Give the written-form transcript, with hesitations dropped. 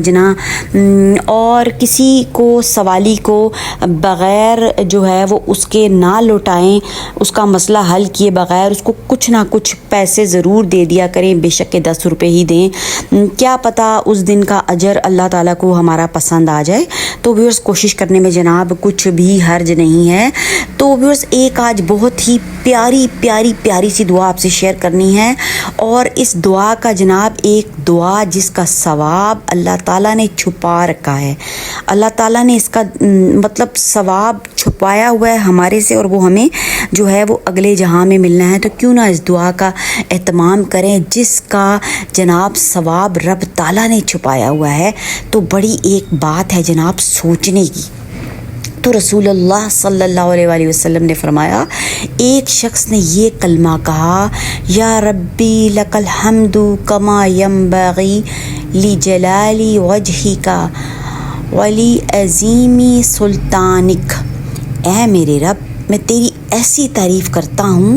جنا اور کسی کو سوالی کو بغیر جو ہے وہ اس کے نہ لوٹائیں، اس کا مسئلہ حل کیے بغیر اس کو کچھ نہ کچھ پیسے ضرور دے دیا کریں، بے شک کہ 10 روپے ہی دیں، کیا پتہ اس دن کا اجر اللہ تعالیٰ کو ہمارا پسند آ جائے۔ تو ویورز کوشش کرنے میں جناب کچھ بھی حرج نہیں ہے۔ تو ویورز ایک آج بہت ہی پیاری سی دعا آپ سے شیئر کرنی ہے، اور اس دعا کا جناب ایک دعا جس کا ثواب اللہ تعالیٰ نے چھپا رکھا ہے، اللہ تعالیٰ نے اس کا مطلب ثواب چھپایا ہوا ہے ہمارے سے، اور وہ ہمیں جو ہے وہ اگلے جہاں میں ملنا ہے۔ تو کیوں نہ اس دعا کا اہتمام کریں جس کا جناب ثواب رب تعالیٰ نے چھپایا ہوا ہے۔ تو بڑی ایک بات ہے جناب سوچنے کی۔ تو رسول اللہ صلی اللہ علیہ وآلہ وسلم نے فرمایا، ایک شخص نے یہ کلمہ کہا، یا ربی لک الحمد کما ینبغی لجلالی وجہک ولی عظیم سلطانک، اے میرے رب میں تیری ایسی تعریف کرتا ہوں